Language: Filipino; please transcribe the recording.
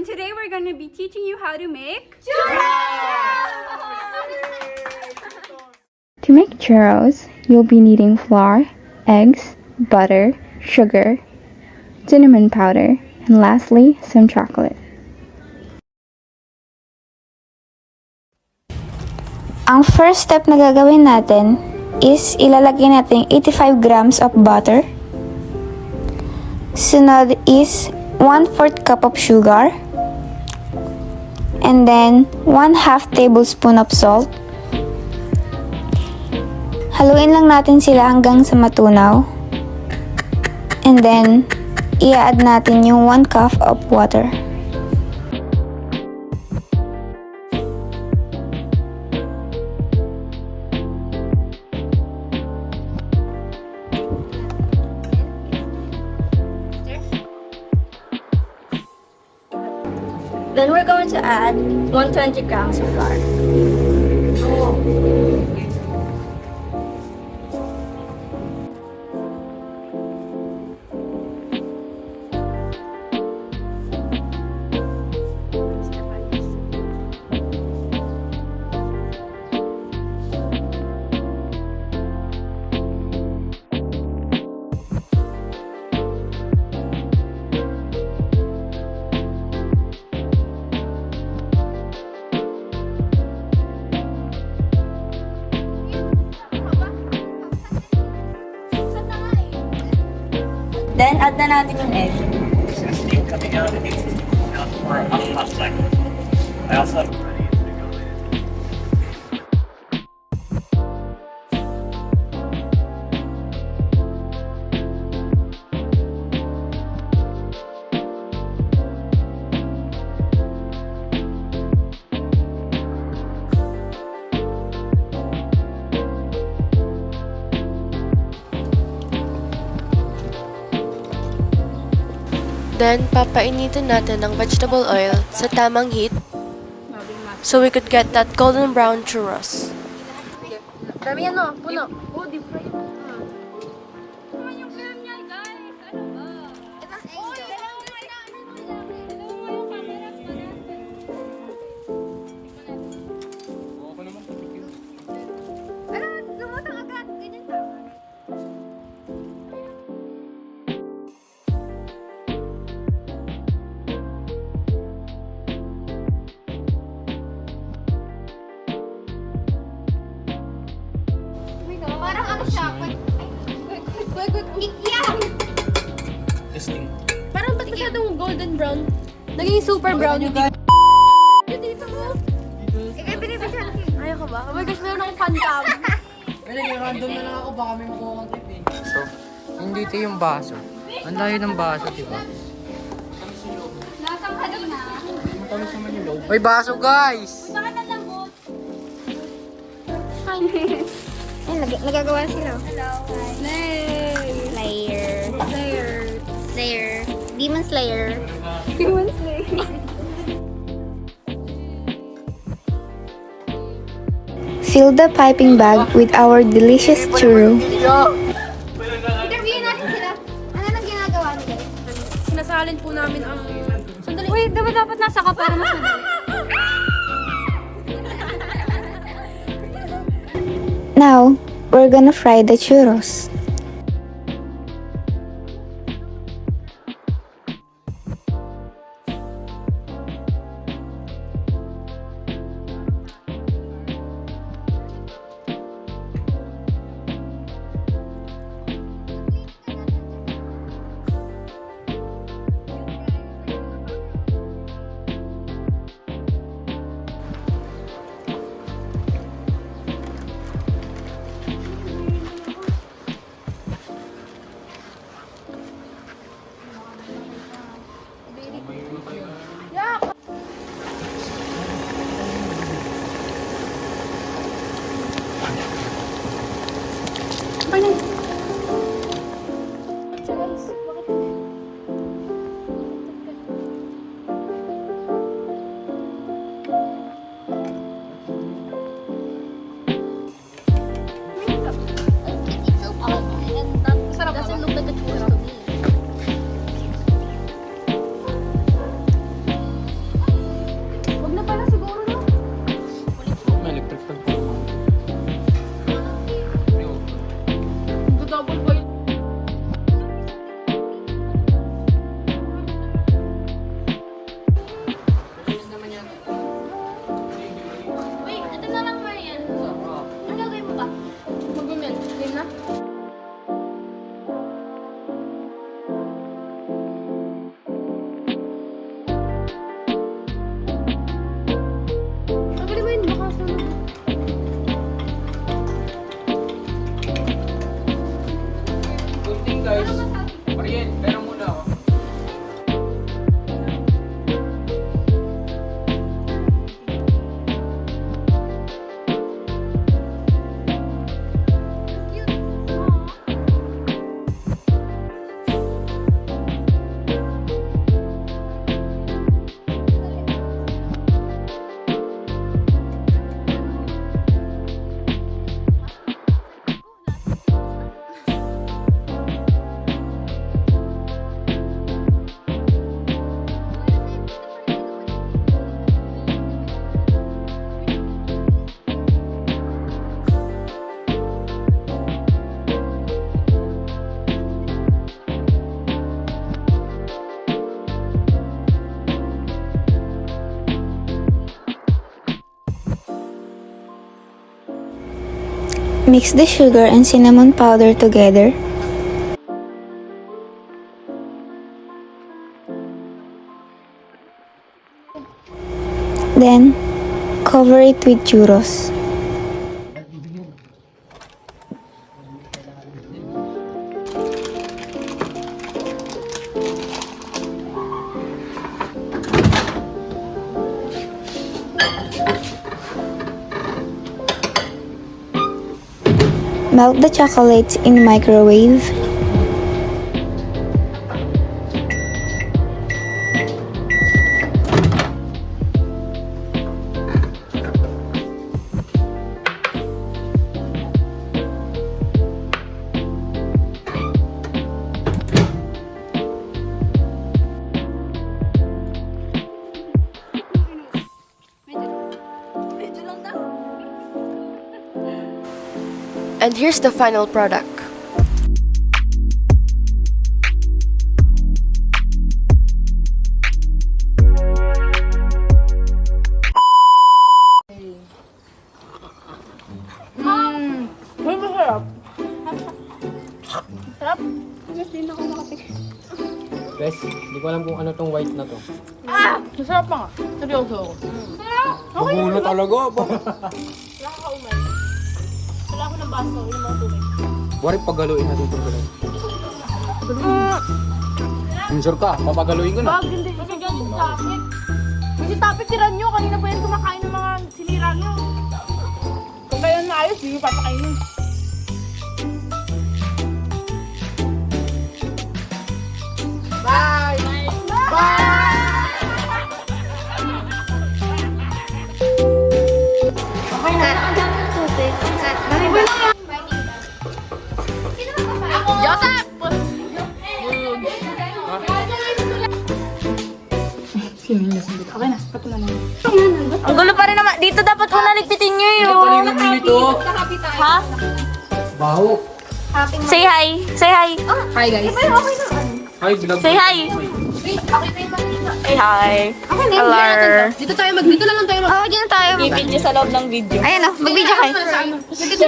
and today we're going to be teaching you how to make To make churros, you'll be needing flour, eggs, butter, sugar, cinnamon powder, and lastly, some chocolate. Ang first step na gagawin natin is ilalagay natin 85 grams of butter. Sunod is 1/4 cup of sugar. And then 1/2 tablespoon of salt. Haluin lang natin sila hanggang sa matunaw. And then, i-add natin yung 1 cup of water. Then we're going to add 120 grams of flour. Then, add na natin yung egg. Coming out of these for a hot second. I also have Then, papainitin natin ang vegetable oil sa tamang heat so we could get that golden brown churros. Dami yan o, puno. Oh, deep fry. Naman yung film niya, guys. Ano ba? Oh, dalawa nga yung camera. Ano, lumutang agad. Ganyan tama. Parang ano siya? Parang ba't masyadong golden brown? Naging super brown yung dito mo. Ikaw binibigyan. Ayaw ka ba? Oh my gosh, meron akong fan cam. Random na lang ako, baka may makuha kong tip eh. So, nandito yung baso. Ang layo ng baso, diba? Nasang ka na. Matamis naman yung loob. May baso, guys! Baka nalamot. Nagagawa sila. Hello. Slayer. Slayer. Demon Slayer. Fill the piping bag with our delicious churro. Interviewin natin sila. Ano nang ginagawa nila? Sinasalin po namin ang... Sandali. Wait, dapat nasa ka para mas madali. Now, we're gonna fry the churros. Mix the sugar and cinnamon powder together. Then, cover it with churros. Melt the chocolates in microwave. And here's the final product. Bes, hindi ko alam kung ano tong white na to. Masarap pa nga. Seryoso ako. Magulo talaga. Wala ako ng baso. Yun ang tubig. Wari pagaluin natin itong galaw. Sure ka, papagaluin ko na. Wag, hindi. Kasi dyan yung topic. Kasi topic tiran nyo. Kanina pa yan kumakain ng mga sinira nyo. Kung kayo naayos, hindi nyo patakainin. Bye! Bye! Okay na. Ang daming tubig. Joseph! Okay na, patulan na. Ang gulo pa rin naman. Dito dapat una ligpitin nyo yun. Ano yung nito? Ha? Baho. Say hi. Say hi. Hi guys. Ay, vlog. Say hi. Say hi. Hello. Dito lang tayo. Dito tayo. I-video sa loob ng video. Ayan o, mag-video kayo. Dito.